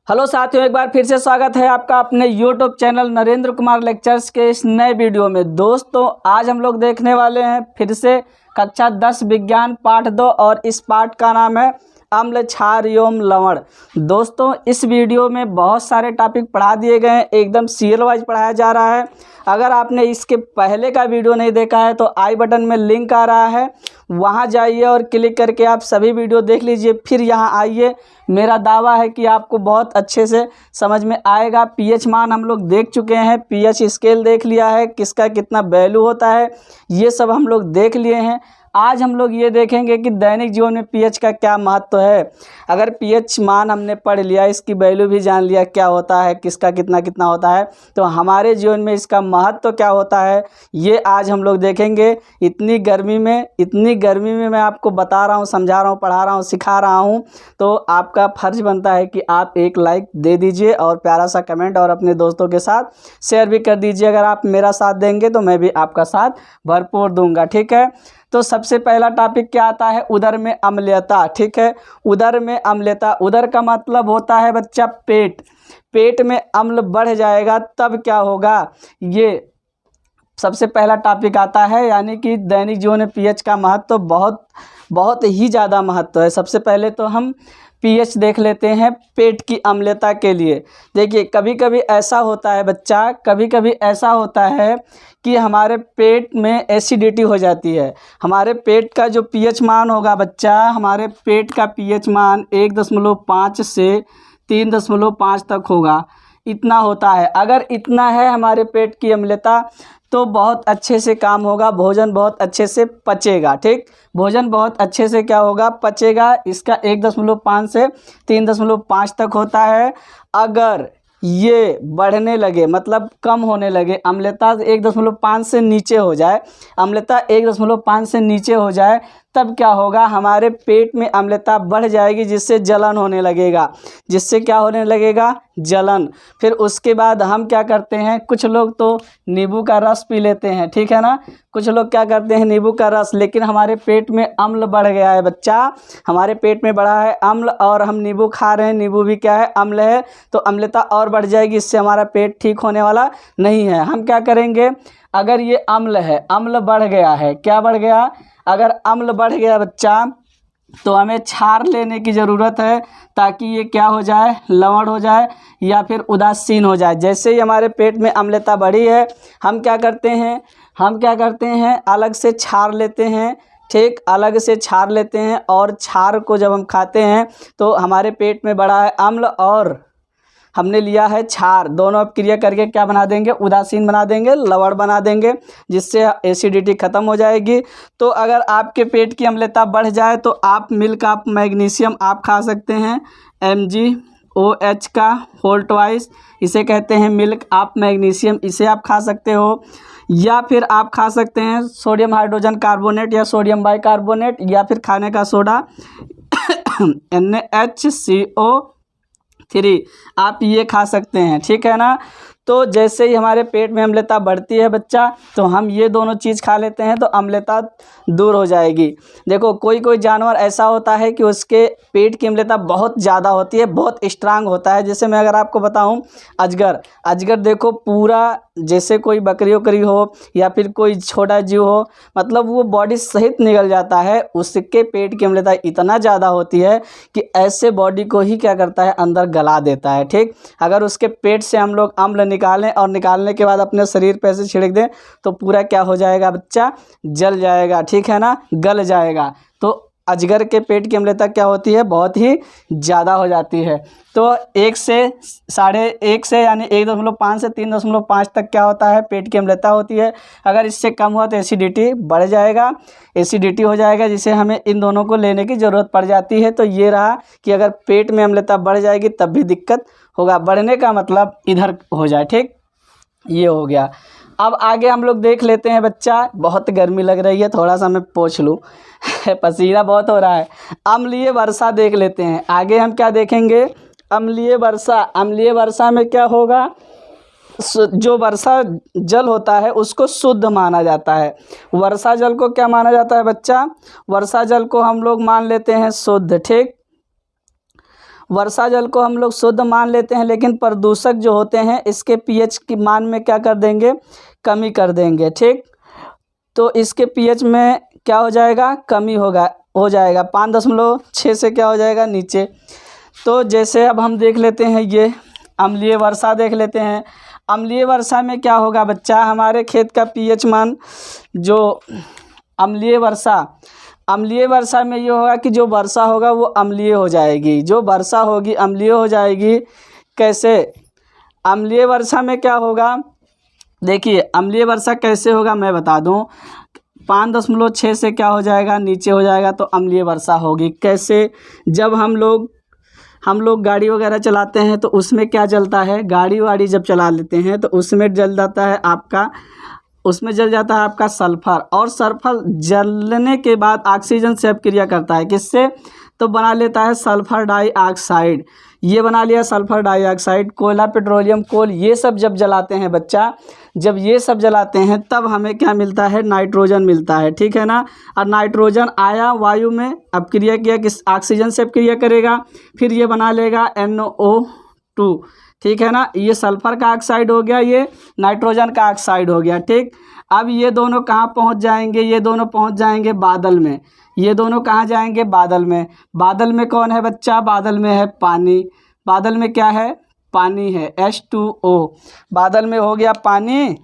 Hello साथियों, एक बार फिर से स्वागत है आपका अपने YouTube channel Narendra Kumar lectures के इस नए वीडियो में। दोस्तों, आज हम लोग देखने वाले हैं फिर से कक्षा 10 विज्ञान पाठ 2 और इस पाठ का नाम है अम्ल, क्षार एवं लवण। दोस्तों, इस वीडियो में बहुत सारे टॉपिक पढ़ा दिए गए हैं, एकदम सीरियल वाइज पढ़ाया जा रहा है। अगर आपने इसके पहले का वीडियो नहीं देखा है तो आई बटन में लिंक आ रहा है, वहां जाइए और क्लिक करके आप सभी वीडियो देख लीजिए। फिर यहां आइए, मेरा दावा है कि आपको बहुत अच्छे से समझ में आएगा। पीएच मान हम लोग देख चुके हैं, पीएच स्केल देख लिया है, किसका कितना वैल्यू होता है ये सब हम लोग देख लिए हैं। आज हम लोग ये देखेंगे कि दैनिक जीवन में पीएच का क्या महत्व है। अगर पीएच मान हमने पढ़ लिया, इसकी वैल्यू भी जान लिया क्या होता है, किसका कितना कितना होता है, तो हमारे जीवन में इसका महत्व क्या होता है ये आज हम लोग देखेंगे। इतनी गर्मी में मैं आपको बता रहा हूँ, समझा रहा हूँ, पढ़ा रहा हूँ, सिखा रहा हूँ, तो आपका फ़र्ज बनता है कि आप एक लाइक दे दीजिए और प्यारा सा कमेंट और अपने दोस्तों के साथ शेयर भी कर दीजिए। अगर आप मेरा साथ देंगे तो मैं भी आपका साथ भरपूर दूंगा, ठीक है। तो सबसे पहला टॉपिक क्या आता है, उदर में अम्लता, ठीक है। उदर में अम्लता, उदर का मतलब होता है बच्चा पेट। पेट में अम्ल बढ़ जाएगा तब क्या होगा, ये सबसे पहला टॉपिक आता है। यानी कि दैनिक जीवन में पीएच का महत्व बहुत ही ज़्यादा महत्व है। सबसे पहले तो हम पीएच देख लेते हैं पेट की अम्लता के लिए। देखिए, कभी कभी ऐसा होता है बच्चा, कभी कभी ऐसा होता है कि हमारे पेट में एसिडिटी हो जाती है। हमारे पेट का जो पीएच मान होगा बच्चा, हमारे पेट का पीएच मान 1.5 से 3.5 तक होगा, इतना होता है। अगर इतना है हमारे पेट की अम्लता तो बहुत अच्छे से काम होगा, भोजन बहुत अच्छे से पचेगा, ठीक। भोजन बहुत अच्छे से क्या होगा, पचेगा। इसका 1.5 से 3.5 तक होता है। अगर ये बढ़ने लगे, मतलब कम होने लगे, अम्लता 1.5 से नीचे हो जाए, अम्लता 1.5 से नीचे हो जाए, तब क्या होगा, हमारे पेट में अम्लता बढ़ जाएगी, जिससे जलन होने लगेगा। जिससे क्या होने लगेगा, जलन। फिर उसके बाद हम क्या करते हैं, कुछ लोग तो नींबू का रस पी लेते हैं, ठीक है ना। कुछ लोग क्या करते हैं, नींबू का रस। लेकिन हमारे पेट में अम्ल बढ़ गया है बच्चा, हमारे पेट में बढ़ा है अम्ल, और हम नींबू खा रहे हैं, नींबू भी क्या है, अम्ल है, तो अम्लता और बढ़ जाएगी। इससे हमारा पेट ठीक होने वाला नहीं है। हम क्या करेंगे, अगर ये अम्ल है, अम्ल बढ़ गया है, क्या बढ़ गया, अगर अम्ल बढ़ गया बच्चा तो हमें क्षार लेने की ज़रूरत है, ताकि ये क्या हो जाए, लवण हो जाए या फिर उदासीन हो जाए। जैसे ही हमारे पेट में अम्लता बढ़ी है, हम क्या करते हैं, अलग से क्षार लेते हैं, ठीक, अलग से क्षार लेते हैं। और क्षार को जब हम खाते हैं तो हमारे पेट में बढ़ा है अम्ल और हमने लिया है क्षार, दोनों अब क्रिया करके क्या बना देंगे, उदासीन बना देंगे, लवण बना देंगे, जिससे एसिडिटी ख़त्म हो जाएगी। तो अगर आपके पेट की अम्लता बढ़ जाए तो आप मिल्क ऑफ मैग्नीशियम आप खा सकते हैं, MgOH का होल ट्वाइस, इसे कहते हैं मिल्क ऑफ मैग्नीशियम, इसे आप खा सकते हो। या फिर आप खा सकते हैं सोडियम हाइड्रोजन कार्बोनेट या सोडियम बाइकार्बोनेट, या फिर खाने का सोडा NaHCO3, आप ये खा सकते हैं, ठीक है ना। तो जैसे ही हमारे पेट में अम्लता बढ़ती है बच्चा, तो हम ये दोनों चीज़ खा लेते हैं तो अम्लता दूर हो जाएगी। देखो, कोई कोई जानवर ऐसा होता है कि उसके पेट की अम्लता बहुत ज़्यादा होती है, बहुत स्ट्रांग होता है। जैसे मैं अगर आपको बताऊं, अजगर देखो, पूरा जैसे कोई बकरी वकरी हो या फिर कोई छोटा जीव हो, मतलब वो बॉडी सहित निगल जाता है। उसके पेट की अम्लता इतना ज़्यादा होती है कि ऐसे बॉडी को ही क्या करता है, अंदर गला देता है, ठीक। अगर उसके पेट से हम लोग अम्ल निकालें और निकालने के बाद अपने शरीर पे ऐसे छिड़क दें तो पूरा क्या हो जाएगा बच्चा, जल जाएगा, ठीक है ना, गल जाएगा। तो अजगर के पेट की अम्लता क्या होती है, बहुत ही ज़्यादा हो जाती है। तो 1 से 1.5 से यानी 1.5 से 3.5 तक क्या होता है, पेट की अम्लता होती है। अगर इससे कम हुआ तो एसिडिटी बढ़ जाएगा, एसिडिटी हो जाएगा, जिसे हमें इन दोनों को लेने की ज़रूरत पड़ जाती है। तो ये रहा कि अगर पेट में अम्लता बढ़ जाएगी तब भी दिक्कत होगा। बढ़ने का मतलब इधर हो जाए, ठीक, ये हो गया। अब आगे हम लोग देख लेते हैं बच्चा, बहुत गर्मी लग रही है, थोड़ा सा मैं पोंछ लूँ पसीना बहुत हो रहा है। अम्लीय वर्षा देख लेते हैं। आगे हम क्या देखेंगे, अम्लीय वर्षा। अम्लीय वर्षा में क्या होगा, जो वर्षा जल होता है उसको शुद्ध माना जाता है। वर्षा जल को क्या माना जाता है बच्चा, वर्षा जल को हम लोग मान लेते हैं शुद्ध, ठीक। वर्षा जल को हम लोग शुद्ध मान लेते हैं, लेकिन प्रदूषक जो होते हैं इसके पीएच की मान में क्या कर देंगे, कमी कर देंगे। ठीक, तो इसके पीएच में क्या हो जाएगा, कमी हो जाएगा 5.6 से क्या हो जाएगा, नीचे। तो जैसे अब हम देख लेते हैं ये अम्लीय वर्षा देख लेते हैं। अम्लीय वर्षा में क्या होगा बच्चा, हमारे खेत का पीएच मान जो अम्लीय वर्षा में ये होगा कि जो वर्षा होगा वो अम्लीय हो जाएगी, जो वर्षा होगी अम्लीय हो जाएगी। कैसे, अम्लीय वर्षा में क्या होगा, देखिए अम्लीय वर्षा कैसे होगा मैं बता दूं। 5.6 से क्या हो जाएगा, नीचे हो जाएगा, तो अम्लीय वर्षा होगी। कैसे, जब हम लोग गाड़ी वगैरह चलाते हैं तो उसमें क्या जलता है, गाड़ी वाड़ी जब चला लेते हैं तो उसमें जल जाता है आपका सल्फर, और सल्फर जलने के बाद ऑक्सीजन से अपक्रिया करता है, किससे, तो बना लेता है सल्फर डाइऑक्साइड। ये बना लिया सल्फर डाइऑक्साइड। कोयला, पेट्रोलियम, कोल, ये सब जब जलाते हैं बच्चा, जब ये सब जलाते हैं तब हमें क्या मिलता है, नाइट्रोजन मिलता है। ठीक है ना, और नाइट्रोजन आया वायु में, अपक्रिया किया, किस ऑक्सीजन से अपक्रिया करेगा, फिर ये बना लेगा NO2। ठीक है ना, ये सल्फर का ऑक्साइड हो गया, ये नाइट्रोजन का ऑक्साइड हो गया। ठीक, अब ये दोनों कहाँ पहुँच जाएंगे, ये दोनों पहुँच जाएंगे बादल में। ये दोनों कहाँ जाएंगे, बादल में। बादल में कौन है बच्चा, बादल में है पानी। बादल में क्या है, पानी है, H2O। बादल में हो गया पानी,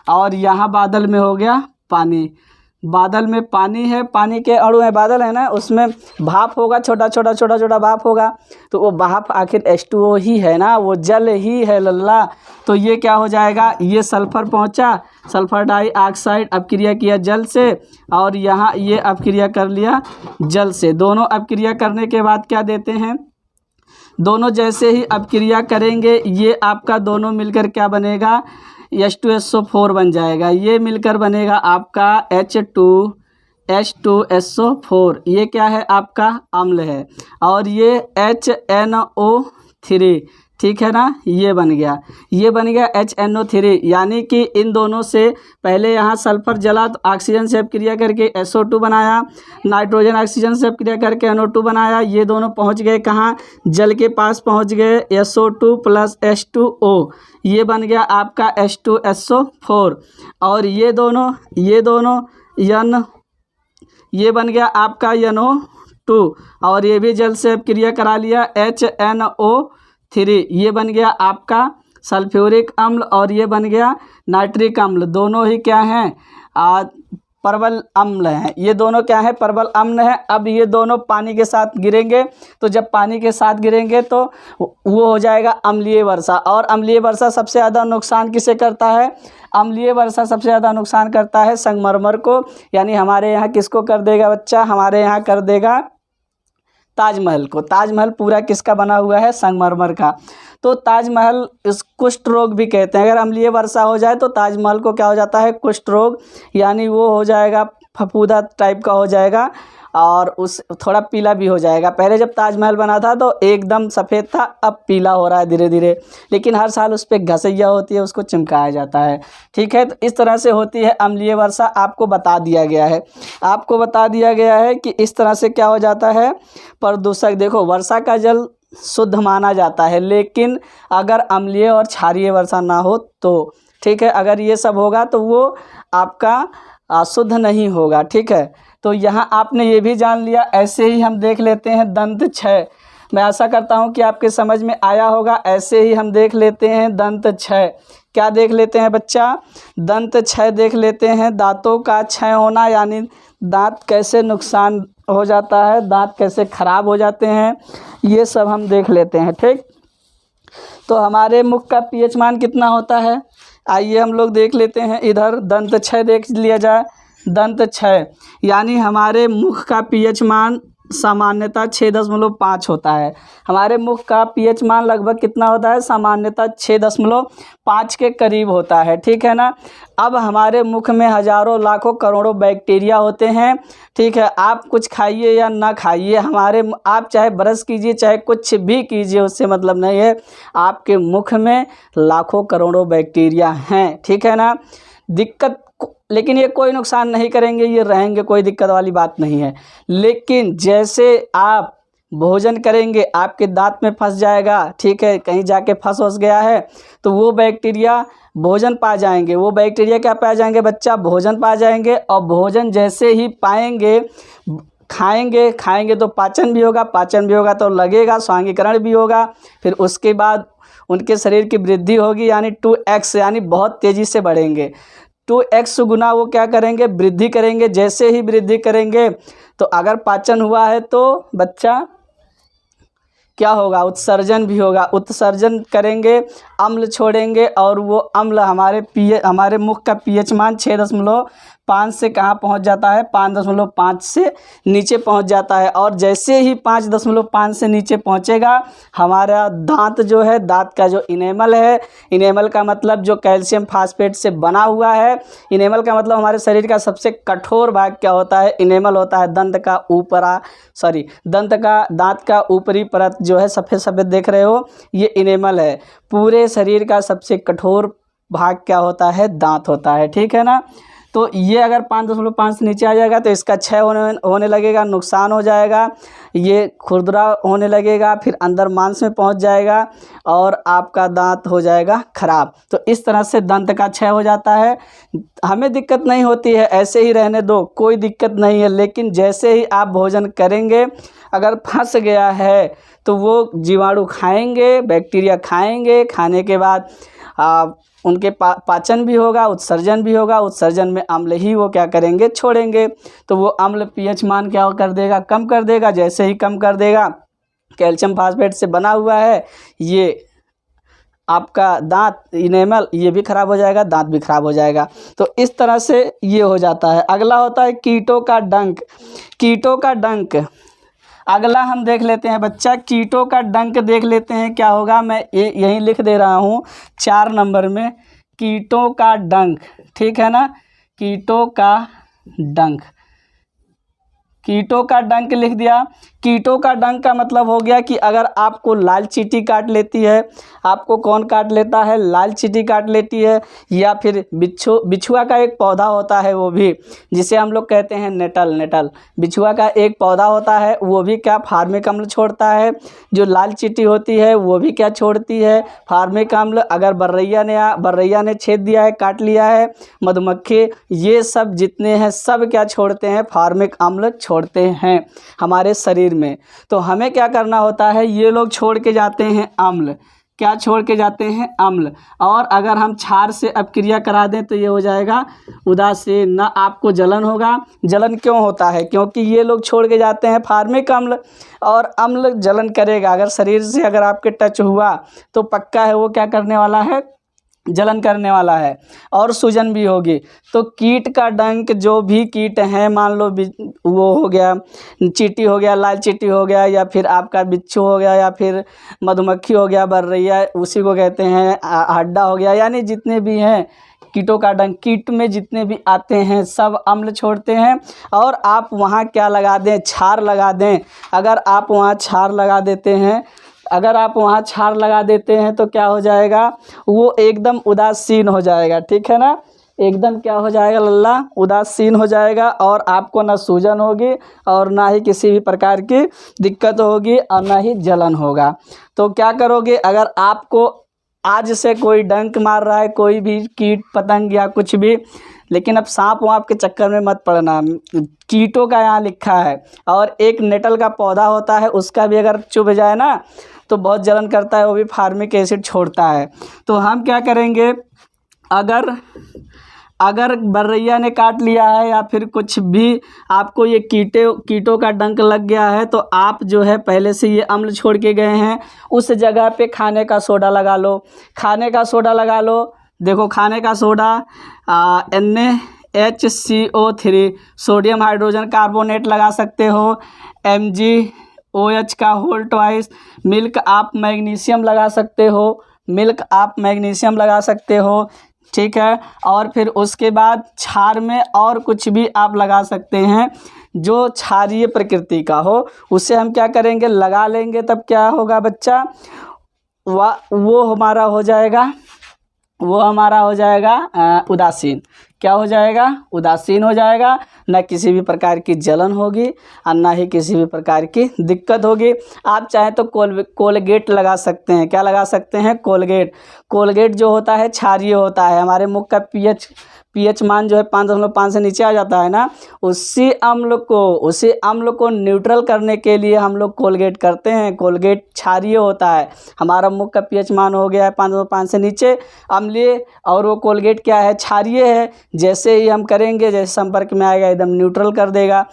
और यहाँ बादल में हो गया पानी। बादल में पानी है, पानी के अणु है, बादल है ना, उसमें भाप होगा, छोटा छोटा भाप होगा, तो वो भाप आखिर H2O ही है ना, वो जल ही है लल्ला। तो ये क्या हो जाएगा, ये सल्फर पहुंचा, सल्फर डाइऑक्साइड अपक्रिया किया जल से, और यहाँ ये अपक्रिया कर लिया जल से। दोनों अपक्रिया करने के बाद क्या देते हैं, दोनों जैसे ही अपक्रिया करेंगे ये आपका दोनों मिलकर क्या बनेगा, H2SO4 बन जाएगा। ये मिलकर बनेगा आपका H2SO4। ये क्या है, आपका अम्ल है, और ये HNO3। ठीक है ना, ये बन गया HNO3। यानी कि इन दोनों से पहले यहाँ सल्फर जला तो ऑक्सीजन से अपक्रिया करके SO2 बनाया, नाइट्रोजन ऑक्सीजन से अपक्रिया करके NO2 बनाया। ये दोनों पहुँच गए कहाँ, जल के पास पहुँच गए, SO2 प्लस H2O, ये बन गया आपका H2SO4। और ये दोनों ये बन गया आपका NO2, और ये भी जल से अपक्रिया करा लिया HNO3। ये बन गया आपका सल्फ्यूरिक अम्ल, और ये बन गया नाइट्रिक अम्ल। दोनों ही क्या हैं, परवल अम्ल हैं। ये दोनों क्या है, परवल अम्ल है। अब ये दोनों पानी के साथ गिरेंगे, तो जब पानी के साथ गिरेंगे तो वो हो जाएगा अम्लीय वर्षा। और अम्लीय वर्षा सबसे ज़्यादा नुकसान किसे करता है, अम्लीय वर्षा सबसे ज़्यादा नुकसान करता है संगमरमर को। यानी हमारे यहाँ किसको कर देगा बच्चा, हमारे यहाँ कर देगा ताजमहल को। ताजमहल पूरा किसका बना हुआ है, संगमरमर का। तो ताजमहल इस कुष्ठ रोग भी कहते हैं। अगर अम्लीय वर्षा हो जाए तो ताजमहल को क्या हो जाता है, कुष्ठ रोग, यानी वो हो जाएगा फफूंदा टाइप का हो जाएगा, और उस थोड़ा पीला भी हो जाएगा। पहले जब ताजमहल बना था तो एकदम सफ़ेद था, अब पीला हो रहा है धीरे धीरे, लेकिन हर साल उस पर घसैया होती है, उसको चिमकाया जाता है। ठीक है, तो इस तरह से होती है अम्लीय वर्षा। आपको बता दिया गया है कि इस तरह से क्या हो जाता है, प्रदूषक। देखो, वर्षा का जल शुद्ध माना जाता है, लेकिन अगर अम्लीय और क्षारीय वर्षा ना हो तो, ठीक है, अगर ये सब होगा तो वो आपका शुद्ध नहीं होगा। ठीक है, तो यहाँ आपने ये भी जान लिया। ऐसे ही हम देख लेते हैं दंत क्षय। मैं आशा करता हूँ कि आपके समझ में आया होगा। ऐसे ही हम देख लेते हैं दंत क्षय। क्या देख लेते हैं बच्चा, दंत क्षय देख लेते हैं। दांतों का क्षय होना, यानी दांत कैसे नुकसान हो जाता है, दांत कैसे खराब हो जाते हैं, ये सब हम देख लेते हैं। ठीक, तो हमारे मुख का पीएच मान कितना होता है, आइए हम लोग देख लेते हैं। इधर दंत क्षय देख लिया जाए। दंत क्षय यानी हमारे मुख का पीएच मान सामान्यतः 6.5 होता है। हमारे मुख का पीएच मान लगभग कितना होता है, सामान्यतः 6.5 के करीब होता है। ठीक है ना। अब हमारे मुख में हजारों लाखों करोड़ों बैक्टीरिया होते हैं। ठीक है, आप कुछ खाइए या ना खाइए, आप चाहे ब्रश कीजिए चाहे कुछ भी कीजिए, उससे मतलब नहीं है। आपके मुख में लाखों करोड़ों बैक्टीरिया हैं। ठीक है ना। लेकिन ये कोई नुकसान नहीं करेंगे, ये रहेंगे, कोई दिक्कत वाली बात नहीं है। लेकिन जैसे आप भोजन करेंगे आपके दांत में फंस जाएगा, ठीक है, कहीं जाके फंस गया है तो वो बैक्टीरिया भोजन पा जाएंगे। वो बैक्टीरिया क्या पा जाएंगे बच्चा? भोजन पा जाएंगे। और भोजन जैसे ही पाएंगे, खाएंगे तो पाचन भी होगा तो लगेगा, स्वांगीकरण भी होगा। फिर उसके बाद उनके शरीर की वृद्धि होगी, यानी 2x, यानी बहुत तेज़ी से बढ़ेंगे। 2x गुना वो क्या करेंगे? वृद्धि करेंगे। जैसे ही वृद्धि करेंगे तो अगर पाचन हुआ है तो बच्चा क्या होगा? उत्सर्जन भी होगा। उत्सर्जन करेंगे, अम्ल छोड़ेंगे, और वो अम्ल हमारे मुख का pH मान 6.5 से कहाँ पहुँच जाता है? 5.5 से नीचे पहुँच जाता है। और जैसे ही 5.5 से नीचे पहुँचेगा, हमारा दांत जो है, दांत का जो इनेमल है, इनेमल का मतलब जो कैल्शियम फास्फेट से बना हुआ है, इनेमल का मतलब हमारे शरीर का सबसे कठोर भाग क्या होता है? इनेमल होता है। दांत का ऊपरी परत जो है, सफ़ेद सफ़ेद देख रहे हो, ये इनेमल है। पूरे शरीर का सबसे कठोर भाग क्या होता है? दांत होता है, ठीक है ना। तो ये अगर 5.5 से नीचे आ जाएगा तो इसका क्षय होने लगेगा, नुकसान हो जाएगा, ये खुरदरा होने लगेगा, फिर अंदर मांस में पहुंच जाएगा और आपका दांत हो जाएगा खराब। तो इस तरह से दंत का क्षय हो जाता है। हमें दिक्कत नहीं होती है, ऐसे ही रहने दो, कोई दिक्कत नहीं है। लेकिन जैसे ही आप भोजन करेंगे, अगर फंस गया है तो वो जीवाणु खाएंगे, बैक्टीरिया खाएंगे, खाने के बाद उनके पाचन भी होगा, उत्सर्जन भी होगा। उत्सर्जन में अम्ल ही वो क्या करेंगे? छोड़ेंगे। तो वो अम्ल pH मान क्या कर देगा? कम कर देगा। जैसे ही कम कर देगा, कैल्शियम फास्फेट से बना हुआ है ये आपका दांत, इनेमल, ये भी खराब हो जाएगा, दांत भी खराब हो जाएगा। तो इस तरह से ये हो जाता है। अगला होता है कीटों का डंक। कीटों का डंक अगला हम देख लेते हैं बच्चा, कीटों का डंक देख लेते हैं क्या होगा। मैं यहीं लिख दे रहा हूँ 4 नंबर में, कीटों का डंक, ठीक है ना। कीटों का डंक, कीटों का डंक लिख दिया। कीटों का डंक का मतलब हो गया कि अगर आपको लाल चींटी काट लेती है, आपको कौन काट लेता है? लाल चींटी काट लेती है, या फिर बिछुआ का एक पौधा होता है, वो भी जिसे हम लोग कहते हैं नेटल। बिछुआ का एक पौधा होता है, वो भी क्या? फार्मिक अम्ल छोड़ता है। जो लाल चींटी होती है वो भी क्या छोड़ती है? फार्मिक अम्ल। अगर बर्रैया ने छेद दिया है, काट लिया है, मधुमक्खी, ये सब जितने हैं सब क्या छोड़ते हैं? फार्मिक अम्ल छोड़ते हैं हमारे शरीर में। तो हमें क्या करना होता है? ये लोग छोड़ के जाते हैं अम्ल। क्या छोड़ के जाते हैं? अम्ल। और अगर हम क्षार से अपक्रिया करा दें तो ये हो जाएगा उदासीन। ना आपको जलन होगा। जलन क्यों होता है? क्योंकि ये लोग छोड़ के जाते हैं फार्मिक अम्ल, और अम्ल जलन करेगा। अगर शरीर से अगर आपके टच हुआ तो पक्का है वो क्या करने वाला है? जलन करने वाला है, और सूजन भी होगी। तो कीट का डंक, जो भी कीट हैं, मान लो वो हो गया, चींटी हो गया, लाल चींटी हो गया, या फिर आपका बिच्छू हो गया, या फिर मधुमक्खी हो गया, बर्रैया, उसी को कहते हैं, हड्डा हो गया, यानी जितने भी हैं कीटों का डंक, कीट में जितने भी आते हैं सब अम्ल छोड़ते हैं। और आप वहाँ क्या लगा दें? क्षार लगा दें। अगर आप वहाँ क्षार लगा देते हैं तो क्या हो जाएगा? वो एकदम उदासीन हो जाएगा, ठीक है ना। एकदम क्या हो जाएगा लल्ला? उदासीन हो जाएगा, और आपको ना सूजन होगी, और ना ही किसी भी प्रकार की दिक्कत होगी, और ना ही जलन होगा। तो क्या करोगे? अगर आपको आज से कोई डंक मार रहा है, कोई भी कीट पतंग या कुछ भी, लेकिन अब सांप वाप के चक्कर में मत पड़ना। कीटों का यहाँ लिखा है। और एक नेटल का पौधा होता है, उसका भी अगर चुभ जाए ना तो बहुत जलन करता है, वो भी फार्मिक एसिड छोड़ता है। तो हम क्या करेंगे? अगर बर्रैया ने काट लिया है, या फिर कुछ भी आपको ये कीटों का डंक लग गया है, तो आप जो है पहले से ये अम्ल छोड़ के गए हैं, उस जगह पे खाने का सोडा लगा लो। खाने का सोडा लगा लो। देखो, खाने का soda NaHCO3, sodium hydrogen carbonate लगा सकते हो, MgOH का होल ट्वाइस, मिल्क आप मैग्नीशियम लगा सकते हो, ठीक है। और फिर उसके बाद क्षार में और कुछ भी आप लगा सकते हैं जो क्षारीय प्रकृति का हो, उसे हम क्या करेंगे? लगा लेंगे। तब क्या होगा बच्चा? वो हमारा हो जाएगा उदासीन। क्या हो जाएगा, उदासीन हो जाएगा, ना किसी भी प्रकार की जलन होगी और ना ही किसी भी प्रकार की दिक्कत होगी। आप चाहें तो कोलगेट लगा सकते हैं। क्या लगा सकते हैं, कोलगेट। कोलगेट जो होता है क्षारीय होता है, हमारे मुख का पीएच मान जो है 5.5 से नीचे आ जाता है ना, उसी अम्ल को न्यूट्रल करने के लिए हम लोग कोलगेट करते हैं। कोलगेट क्षारीय होता है, हमारा मुख का पीएच मान हो गया है 5.5 से नीचे, अम्लीय, और वो कोलगेट क्या है, क्षारीय है। जैसे ही हम करेंगे, जैसे संपर्क में आएगा एकदम न्यूट्रल कर देगा।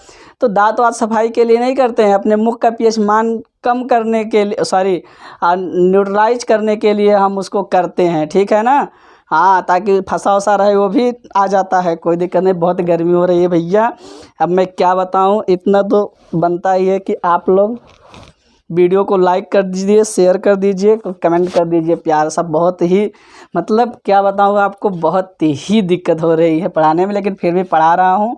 तो दांत वात सफाई के लिए नहीं करते हैं, अपने मुख का पीएच मान कम करने के लिए, न्यूट्रलाइज करने के लिए हम उसको करते हैं, ठीक है ना। हाँ, ताकि फंसा वसा रहे वो भी आ जाता है, कोई दिक्कत नहीं। बहुत गर्मी हो रही है भैया, अब मैं क्या बताऊँ, इतना तो बनता ही है कि आप लोग वीडियो को लाइक कर दीजिए, शेयर कर दीजिए, कमेंट कर दीजिए प्यार सा। बहुत ही मतलब क्या बताऊँ आपको, बहुत ही दिक्कत हो रही है पढ़ाने में, लेकिन फिर भी पढ़ा रहा हूँ।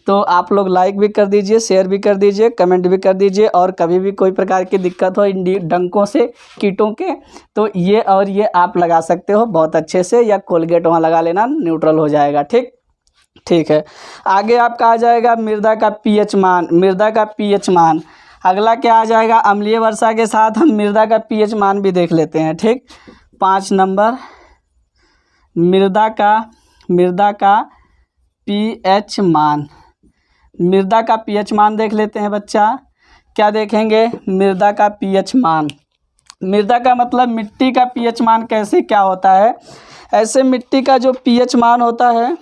तो आप लोग लाइक भी कर दीजिए, शेयर भी कर दीजिए, कमेंट भी कर दीजिए। और कभी भी कोई प्रकार की दिक्कत हो इन डंकों से, कीटों के, तो ये आप लगा सकते हो बहुत अच्छे से, या कोलगेट वहाँ लगा लेना, न्यूट्रल हो जाएगा। ठीक है। आगे आपका आ जाएगा मृदा का पीएच मान। मृदा का पीएच मान अगला क्या आ जाएगा, अम्लीय वर्षा के साथ हम मृदा का पीएच मान भी देख लेते हैं। ठीक, 5 नंबर मृदा का पीएच मान। मृदा का पीएच मान देख लेते हैं बच्चा। क्या देखेंगे, मृदा का पीएच मान। मृदा का मतलब मिट्टी का पीएच मान कैसे क्या होता है। ऐसे मिट्टी का जो पीएच मान होता है,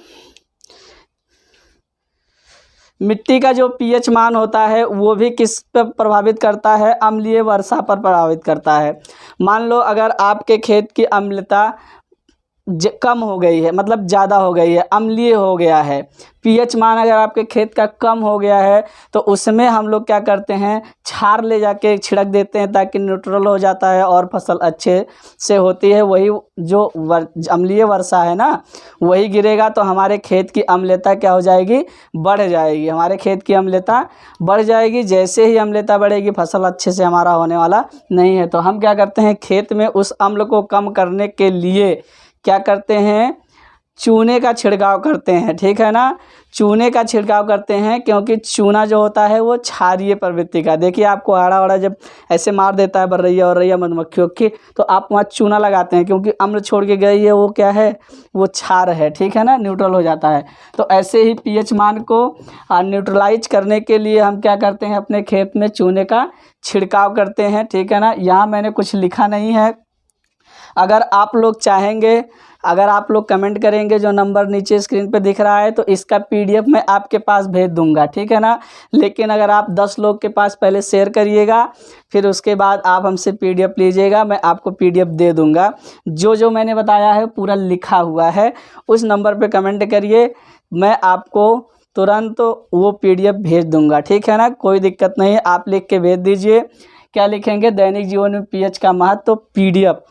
मिट्टी का जो पीएच मान होता है वो भी किस पर प्रभावित करता है, अम्लीय वर्षा पर प्रभावित करता है। मान लो अगर आपके खेत की अम्लता कम हो गई है, मतलब ज़्यादा हो गई है, अम्लीय हो गया है, पीएच मान अगर आपके खेत का कम हो गया है, तो उसमें हम लोग क्या करते हैं, क्षार ले जाके छिड़क देते हैं, ताकि न्यूट्रल हो जाता है और फसल अच्छे से होती है। वही जो अम्लीय वर्षा है ना, वही गिरेगा तो हमारे खेत की अम्लता क्या हो जाएगी, बढ़ जाएगी। हमारे खेत की अम्लता बढ़ जाएगी। जैसे ही अम्लता बढ़ेगी, फसल अच्छे से हमारा होने वाला नहीं है। तो हम क्या करते हैं, खेत में उस अम्ल को कम करने के लिए क्या करते हैं, चूने का छिड़काव करते हैं। ठीक है ना, चूने का छिड़काव करते हैं, क्योंकि चूना जो होता है वो क्षारीय प्रवृत्ति का। देखिए आपको आड़ा जब ऐसे मार देता है बर्रैया और रैया मधुमक्खियों की, तो आप वहाँ चूना लगाते हैं, क्योंकि अम्ल छोड़ के गई है, वो क्या है, वो क्षार है। ठीक है ना, न्यूट्रल हो जाता है। तो ऐसे ही पीएच मान को न्यूट्रलाइज करने के लिए हम क्या करते हैं, अपने खेत में चूने का छिड़काव करते हैं। ठीक है ना, यहाँ मैंने कुछ लिखा नहीं है। अगर आप लोग चाहेंगे, अगर आप लोग कमेंट करेंगे, जो नंबर नीचे स्क्रीन पे दिख रहा है, तो इसका पीडीएफ मैं आपके पास भेज दूंगा। ठीक है ना, लेकिन अगर आप 10 लोग के पास पहले शेयर करिएगा, फिर उसके बाद आप हमसे पीडीएफ लीजिएगा, मैं आपको पीडीएफ दे दूंगा। जो मैंने बताया है पूरा लिखा हुआ है, उस नंबर पे कमेंट करिए, मैं आपको तुरंत वो पीडीएफ भेज दूंगा। ठीक है ना, कोई दिक्कत नहीं है, आप लिख के भेज दीजिए। क्या लिखेंगे, दैनिक जीवन में पीएच का महत्व, पीडीएफ।